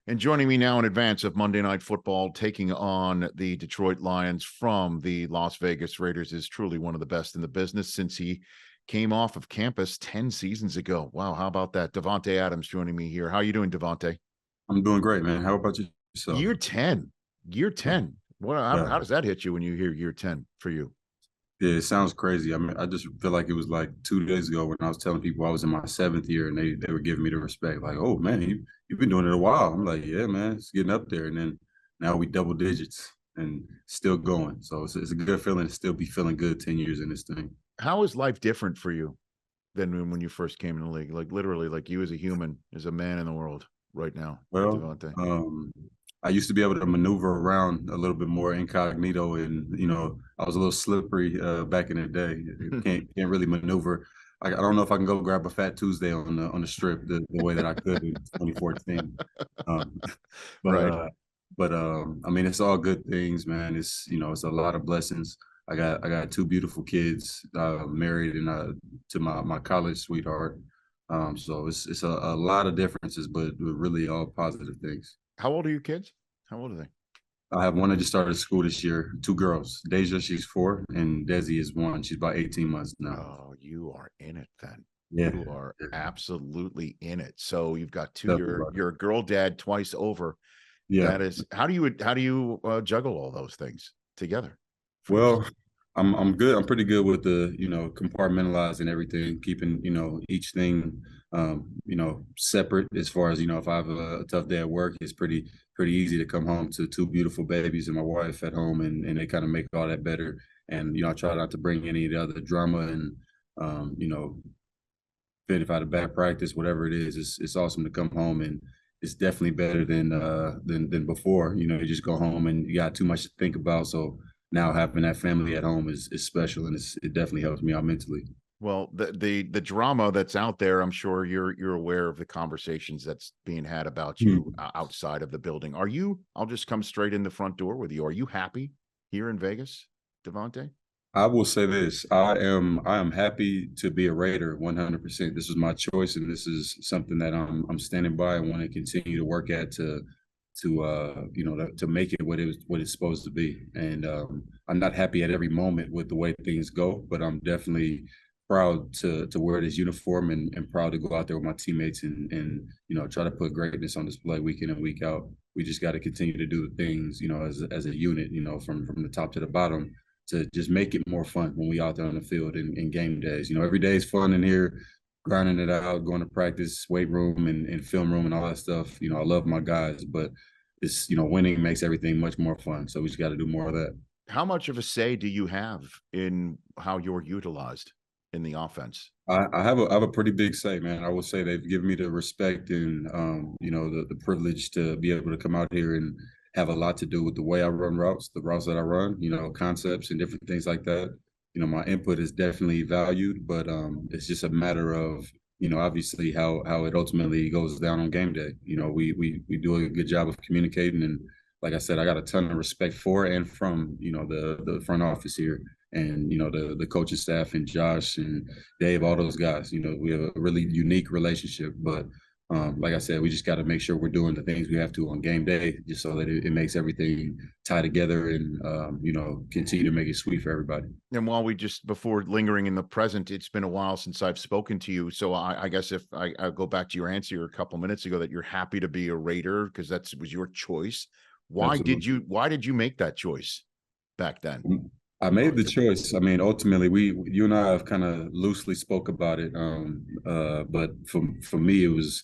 And joining me now in advance of Monday Night Football, taking on the Detroit Lions from the Las Vegas Raiders, is truly one of the best in the business since he came off of campus 10 seasons ago. Wow, how about that? Davante Adams joining me here. How are you doing, Davante? I'm doing great, man. How about yourself? Year 10. Year 10. What? How Yeah. does that hit you when you hear year 10 for you? Yeah, it sounds crazy. I mean, I just feel like it was like 2 days ago when I was telling people I was in my seventh year and they were giving me the respect. Like, oh man, you've been doing it a while. I'm like, yeah, man, it's getting up there. And then now we double digits and still going. So it's a good feeling to still be feeling good 10 years in this thing. How is life different for you than when you first came in the league? Like literally, like you as a human, as a man in the world right now, Well, Davante. I used to be able to maneuver around a little bit more incognito, and I was a little slippery back in the day. Can't really maneuver. I don't know if I can go grab a Fat Tuesday on the strip the way that I could in 2014. Um, but Right. uh, I mean, it's all good things, man. It's a lot of blessings. I got two beautiful kids, married and to my college sweetheart. So it's a lot of differences, but really all positive things. How old are your kids? How old are they? I have one that just started school this year. Two girls. Deja, she's 4, and Desi is 1. She's about 18 months now. Oh, you are in it then. Yeah, You are yeah, absolutely in it. So you've got two. definitely. You're a girl dad twice over. Yeah. That is how do you juggle all those things together for yourself? Well, I'm good. I'm pretty good with the compartmentalizing everything, keeping each thing separate. As far as if I have a tough day at work, it's pretty easy to come home to two beautiful babies and my wife at home, and they kind of make all that better. And I try not to bring any of the other drama and fit if I had a bad practice, whatever it is. It's awesome to come home, and it's definitely better than before. You just go home and you got too much to think about. So now having that family at home is special, and it definitely helps me out mentally. Well, the drama that's out there, I'm sure you're aware of the conversations that's being had about you Hmm. outside of the building. Are you? I'll just come straight in the front door with you. Are you happy here in Vegas, Davante? I will say this: I am happy to be a Raider 100%. This was my choice, and this is something that I'm standing by and want to continue to work at to make it what it's supposed to be. And I'm not happy at every moment with the way things go, but I'm definitely proud to wear this uniform and proud to go out there with my teammates and try to put greatness on display week in and week out. We just got to continue to do the things as a unit, from the top to the bottom, to just make it more fun when we out there on the field in game days. Every day is fun in here, grinding it out, going to practice, weight room and film room and all that stuff. I love my guys, but it's winning makes everything much more fun. So we just got to do more of that. How much of a say do you have in how you're utilized in the offense? I have a pretty big say, man. I will say they've given me the respect and the privilege to be able to come out here and have a lot to do with the way I run routes, the routes that I run, concepts and different things like that. My input is definitely valued, but it's just a matter of obviously how it ultimately goes down on game day. We do a good job of communicating, and like I said, I got a ton of respect for and from the front office here, and the coaching staff and Josh and Dave, all those guys. We have a really unique relationship, but like I said, we just got to make sure we're doing the things we have to on game day, just so that it makes everything tie together and continue to make it sweet for everybody. And while before lingering in the present, it's been a while since I've spoken to you. So I guess if I go back to your answer a couple minutes ago that you're happy to be a Raider because was your choice. Absolutely. Why did you make that choice back then? I made the choice. I mean, ultimately, you and I have kind of loosely spoke about it. But for me, it was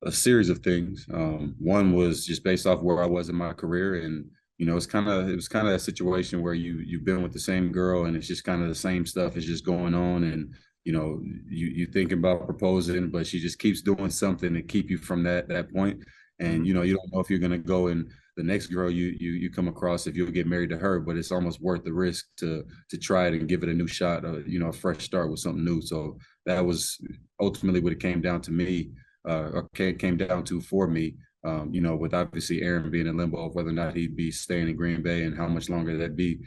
a series of things. One was just based off where I was in my career, and it was kind of a situation where you've been with the same girl, and it's just kind of the same stuff is just going on, and you thinking about proposing, but she just keeps doing something to keep you from that point, and you don't know if you're gonna go and the next girl you come across if you'll get married to her, but it's almost worth the risk to try it and give it a new shot, a fresh start with something new. So that was ultimately what it came down to me or came down to for me, with obviously Aaron being in limbo of whether or not he'd be staying in Green Bay and how much longer that'd be.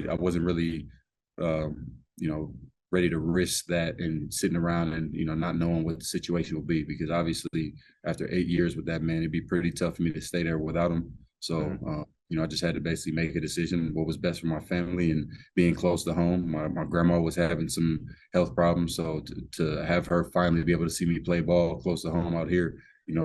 I wasn't really, um, you know, ready to risk that and sitting around and, not knowing what the situation will be, because obviously after 8 years with that man, it'd be pretty tough for me to stay there without him. So, I just had to basically make a decision what was best for my family and being close to home. My grandma was having some health problems. So to have her finally be able to see me play ball close to home out here,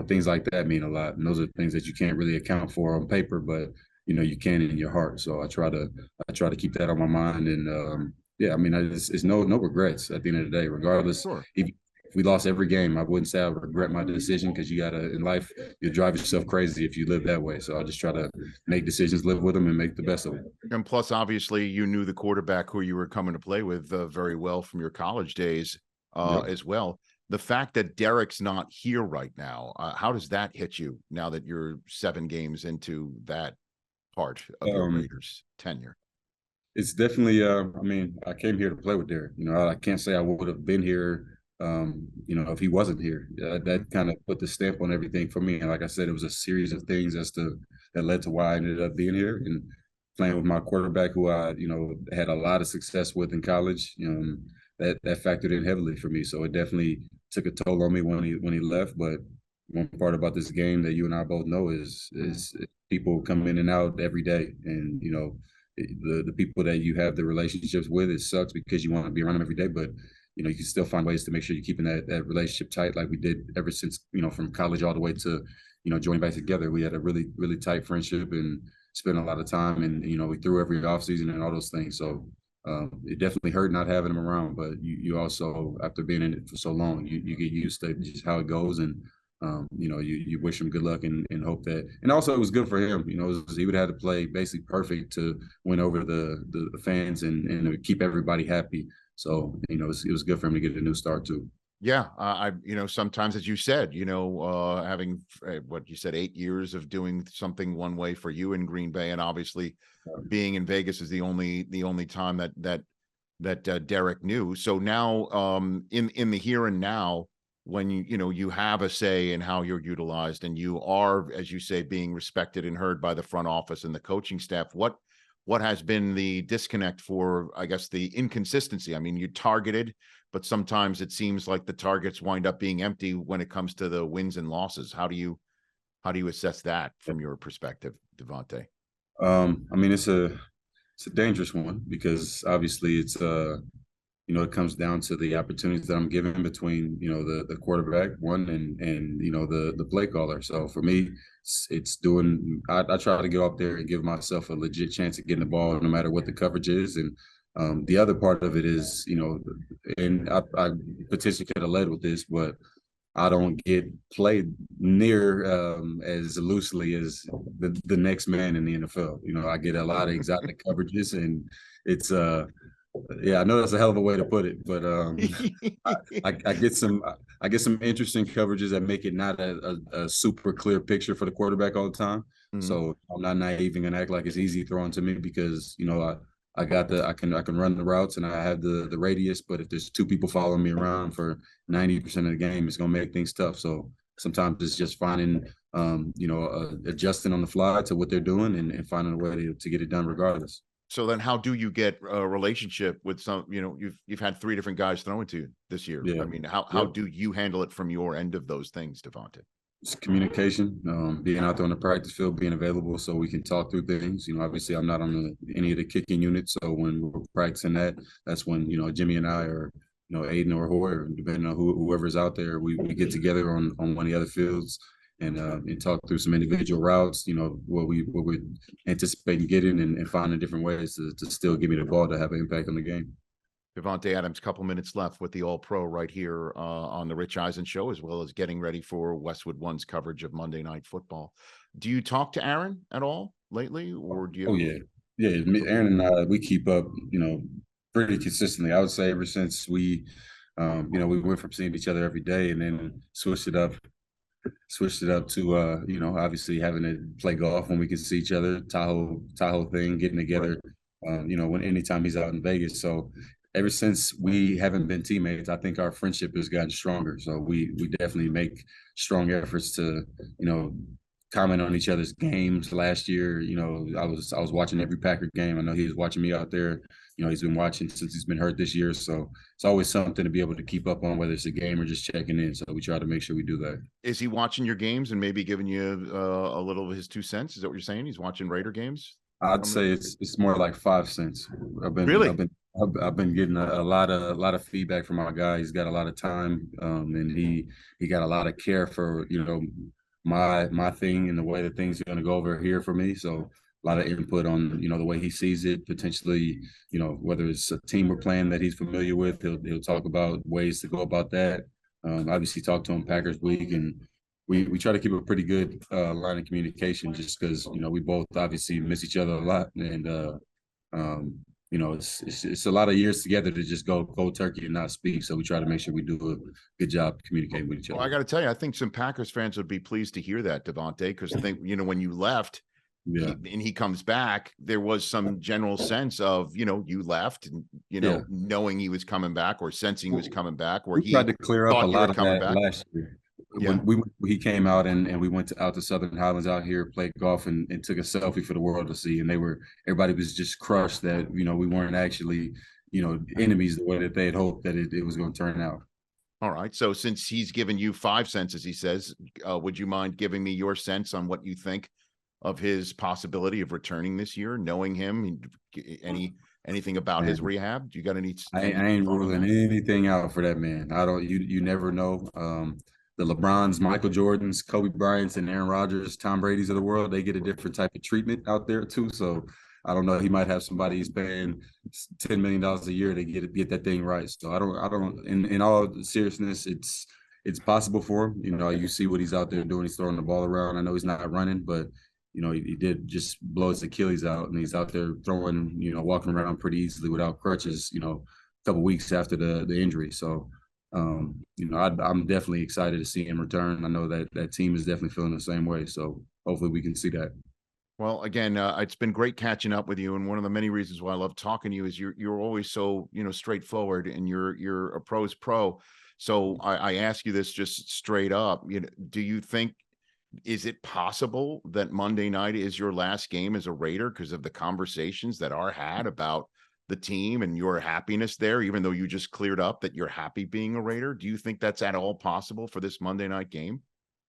things like that mean a lot. And those are things that you can't really account for on paper, but you can in your heart. So I try to keep that on my mind. And yeah, I mean, it's no regrets at the end of the day, regardless. Sure. If we lost every game, I wouldn't say I regret my decision, because in life, you'll drive yourself crazy if you live that way. So I just try to make decisions, live with them, and make the best of it. And plus, obviously, you knew the quarterback who you were coming to play with very well from your college days as well. The fact that Derek's not here right now, how does that hit you now that you're 7 games into that part of your Raiders tenure? It's definitely, I mean, I came here to play with Derek. I can't say I would have been here, if he wasn't here. That kind of put the stamp on everything for me. And like I said, it was a series of things that led to why I ended up being here and playing with my quarterback, who I, had a lot of success with in college. That factored in heavily for me. So it definitely took a toll on me when he left. But one part about this game that you and I both know is people come in and out every day, and the people that you have the relationships with, it sucks because you want to be around them every day, but you can still find ways to make sure you're keeping that relationship tight, like we did ever since from college all the way to joining back together. We had a really, really tight friendship and spent a lot of time, and we threw every offseason and all those things. So it definitely hurt not having him around, but you also, after being in it for so long, you get used to just how it goes. And you wish him good luck and hope that. And also, it was good for him. He would have had to play basically perfect to win over the fans and keep everybody happy. So it was good for him to get a new start too. Yeah, sometimes, as you said, having what you said, 8 years of doing something one way for you in Green Bay, and obviously being in Vegas is the only time that Derek knew. So now, in the here and now, when you have a say in how you're utilized, and you are, as you say, being respected and heard by the front office and the coaching staff, what has been the disconnect for, I guess, the inconsistency? I mean, you targeted, but sometimes it seems like the targets wind up being empty when it comes to the wins and losses. How do you assess that from your perspective, Davante? I mean, it's a dangerous one, because obviously it's it comes down to the opportunities that I'm given between, the quarterback one and the play caller. So for me, it's doing, I try to get up there and give myself a legit chance of getting the ball no matter what the coverage is. And the other part of it is, and I potentially could have led with this, but I don't get played near as loosely as the next man in the NFL. I get a lot of exotic coverages, and it's yeah, I know that's a hell of a way to put it, but I get some interesting coverages that make it not a super clear picture for the quarterback all the time. Mm-hmm. So I'm not naive and gonna act like it's easy throwing to me, because I can run the routes and I have the radius, but if there's 2 people following me around for 90% of the game, it's gonna make things tough. So sometimes it's just finding adjusting on the fly to what they're doing and finding a way to get it done regardless. So then how do you get a relationship with some, you've had 3 different guys throwing to you this year. Yeah. I mean, how do you handle it from your end of those things, Davante? It's communication, being out there on the practice field, being available so we can talk through things. Obviously I'm not on any of the kicking units. So when we're practicing that's when, Jimmy and I, or, Aiden or Hoyer, depending on whoever's out there, we get together on one of the other fields and talk through some individual routes, what we're anticipating getting, and finding different ways to still give me the ball to have an impact on the game. Davante Adams, couple minutes left with the All-Pro right here on the Rich Eisen Show, as well as getting ready for Westwood One's coverage of Monday Night Football. Do you talk to Aaron at all lately, or do you? Oh yeah. Aaron and I, we keep up, pretty consistently. I would say ever since we went from seeing each other every day and then switched it up to obviously having to play golf when we can see each other, Tahoe thing, getting together, when anytime he's out in Vegas. So ever since we haven't been teammates, I think our friendship has gotten stronger. So we definitely make strong efforts to comment on each other's games last year. You know, I was watching every Packer game. I know he was watching me out there. You know, he's been watching since he's been hurt this year. So it's always something to be able to keep up on, whether it's a game or just checking in. So we try to make sure we do that. Is he watching your games and maybe giving you a little of his 2 cents? Is that what you're saying? He's watching Raider games? I'd say it's more like 5 cents. Really? I've been getting a lot of feedback from our guy. He's got a lot of time, and he got a lot of care for, you know, my thing and the way that things are going to go over here for me. So a lot of input on, you know, the way he sees it, potentially, you know, whether it's a team we're playing that he's familiar with, he'll talk about ways to go about that. Obviously talk to him Packers week, and we try to keep a pretty good line of communication, just because, you know, we both obviously miss each other a lot, and you know, it's a lot of years together to just go cold turkey and not speak. So we try to make sure we do a good job communicating with each other. Well, I got to tell you, I think some Packers fans would be pleased to hear that, Davante, because I think, you know, when you left, and he comes back, there was some general sense of, you know, you left, and, you know, knowing he was coming back, or sensing he was coming back, or we tried to clear up a lot of that last year. When he came out and we went out to Southern Highlands out here, played golf, and took a selfie for the world to see, and everybody was just crushed that, you know, we weren't actually, you know, enemies the way that they had hoped that it was going to turn out. All right. So since he's given you 5 cents, as he says, would you mind giving me your sense on what you think of his possibility of returning this year, knowing him, anything about his rehab? Do you got any? I ain't ruling anything out for that man. I don't. You never know. The LeBrons, Michael Jordans, Kobe Bryants, and Aaron Rodgers, Tom Brady's of the world, they get a different type of treatment out there too. So I don't know. He might have somebody he's paying $10 million a year to get that thing right. So I don't. In all seriousness, it's possible for him. You know, you see what he's out there doing. He's throwing the ball around. I know he's not running, but you know, he did just blow his Achilles out, and he's out there throwing, you know, walking around pretty easily without crutches, you know, a couple weeks after the injury. So, you know, I'm definitely excited to see him return. I know that team is definitely feeling the same way. So hopefully we can see that. Well, again, it's been great catching up with you, and one of the many reasons why I love talking to you is you're always so, you know, straightforward, and you're a pro's pro. So I ask you this just straight up. You know, do you think, is it possible that Monday night is your last game as a Raider because of the conversations that are had about the team and your happiness there, even though you just cleared up that you're happy being a Raider? Do you think that's at all possible for this Monday night game,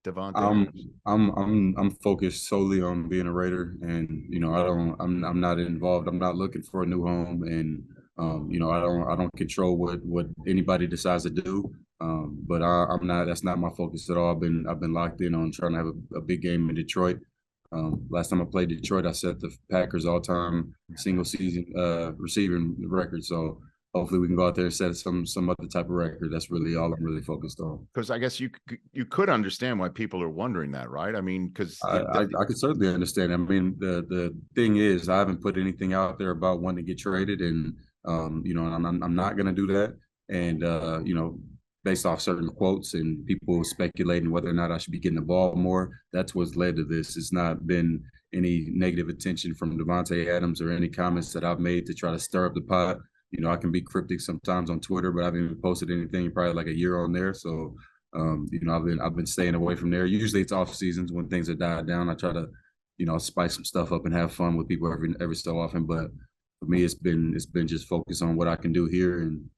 Davante? I'm focused solely on being a Raider, and you know, I'm not involved. I'm not looking for a new home, and you know, I don't control what anybody decides to do. But I'm not. That's not my focus at all. I've been locked in on trying to have a big game in Detroit. Last time I played Detroit, I set the Packers all-time single season receiving record. So hopefully we can go out there and set some other type of record. That's really all I'm really focused on. Because I guess you could understand why people are wondering that, right? I mean, because I could certainly understand. I mean, the thing is, I haven't put anything out there about wanting to get traded, and you know, I'm not going to do that. And you know, based off certain quotes and people speculating whether or not I should be getting the ball more, that's what's led to this. It's not been any negative attention from Davante Adams or any comments that I've made to try to stir up the pot. You know, I can be cryptic sometimes on Twitter, but I haven't even posted anything probably like a year on there. So, you know, I've been staying away from there. Usually it's off seasons when things are died down. I try to, you know, spice some stuff up and have fun with people every so often. But for me, it's been just focus on what I can do here. And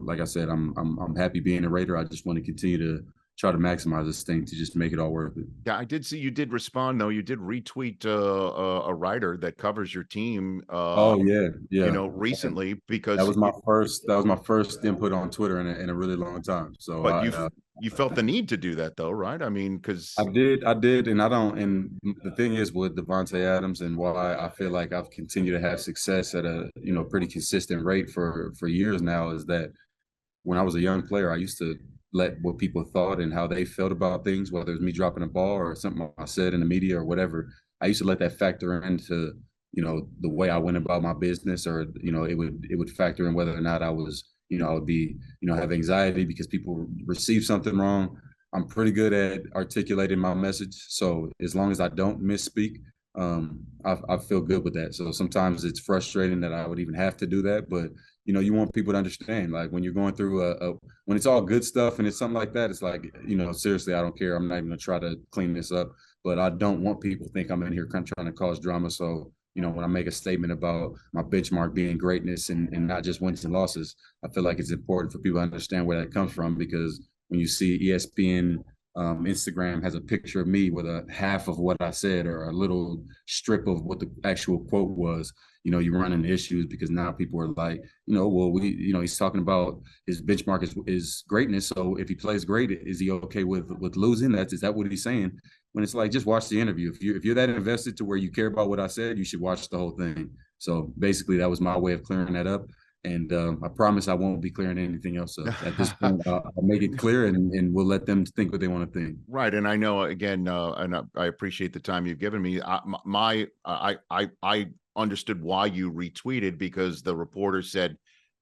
like I said, I'm happy being a Raider. I just want to continue to try to maximize this thing to just make it all worth it. Yeah, I did see you did respond though. You did retweet a writer that covers your team. Oh yeah. You know, recently, because that was my first input on Twitter in a really long time. So, but you felt the need to do that though, right? I mean, because I did, and I don't. And the thing is with Davante Adams, and why I feel like I've continued to have success at a, you know, pretty consistent rate for years now, is that when I was a young player, I used to let what people thought and how they felt about things, whether it was me dropping a ball or something I said in the media or whatever. I used to let that factor into, you know, the way I went about my business, or, you know, it would factor in whether or not I was, you know, I would be, you know, have anxiety because people receive something wrong. I'm pretty good at articulating my message. So as long as I don't misspeak, I feel good with that. So sometimes it's frustrating that I would even have to do that, but you know, you want people to understand, like when you're going through when it's all good stuff and it's something like that, it's like, you know, seriously, I don't care. I'm not even gonna try to clean this up. but I don't want people to think I'm in here trying to cause drama. So, when I make a statement about my benchmark being greatness and not just wins and losses, I feel like it's important for people to understand where that comes from, because when you see ESPN, Instagram has a picture of me with a half of what I said or a little strip of what the actual quote was, you run into issues, because now people are like, well, he's talking about his benchmark is greatness. So if he plays great, is he okay with losing? Is that what he's saying? When it's like, just watch the interview. If you're that invested to where you care about what I said, you should watch the whole thing. So basically, that was my way of clearing that up. And I promise I won't be clearing anything else up. At this point, I'll make it clear, and we'll let them think what they want to think. Right, and I know, again, and I appreciate the time you've given me. I understood why you retweeted, because the reporter said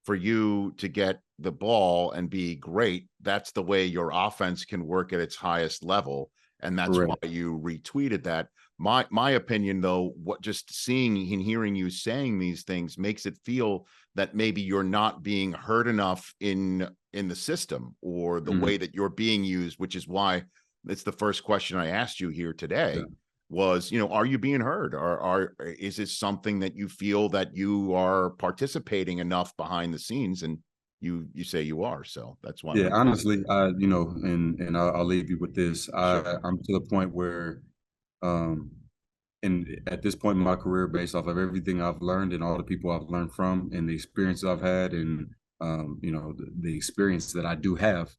for you to get the ball and be great, that's the way your offense can work at its highest level, and that's Correct. why you retweeted that. My opinion, though, what just seeing and hearing you saying these things makes it feel that maybe you're not being heard enough in the system, or the way that you're being used, which is why it's the first question I asked you here today. Yeah. Was, are you being heard, or is this something that you feel that you are participating enough behind the scenes? And you say you are, so that's why. Yeah, honestly, and I'll leave you with this. Sure. I'm to the point where, and at this point in my career, based off of everything I've learned and all the people I've learned from and the experience I've had, and the experience that I do have,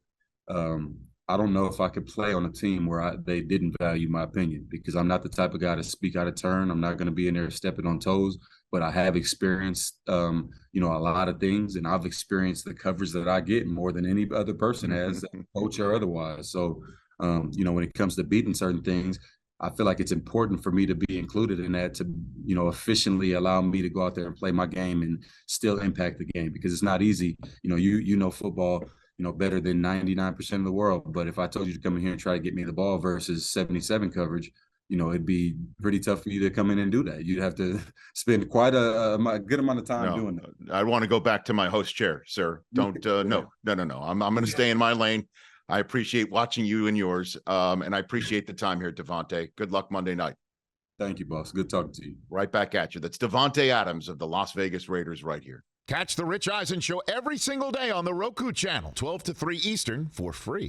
I don't know if I could play on a team where they didn't value my opinion, because I'm not the type of guy to speak out of turn. I'm not going to be in there stepping on toes, but I have experienced, a lot of things, and I've experienced the coverage that I get more than any other person has, coach or otherwise. So, when it comes to beating certain things, I feel like it's important for me to be included in that, to, efficiently allow me to go out there and play my game and still impact the game, because it's not easy. Football, better than 99% of the world. But if I told you to come in here and try to get me the ball versus 77 coverage, it'd be pretty tough for you to come in and do that. You'd have to spend quite a good amount of time doing that. I want to go back to my host chair, sir. Don't, no. I'm going to stay in my lane. I appreciate watching you and yours. And I appreciate the time here, Davante. Good luck Monday night. Thank you, boss. Good talking to you. Right back at you. That's Davante Adams of the Las Vegas Raiders right here. Catch the Rich Eisen Show every single day on the Roku channel, 12 to 3 Eastern, for free.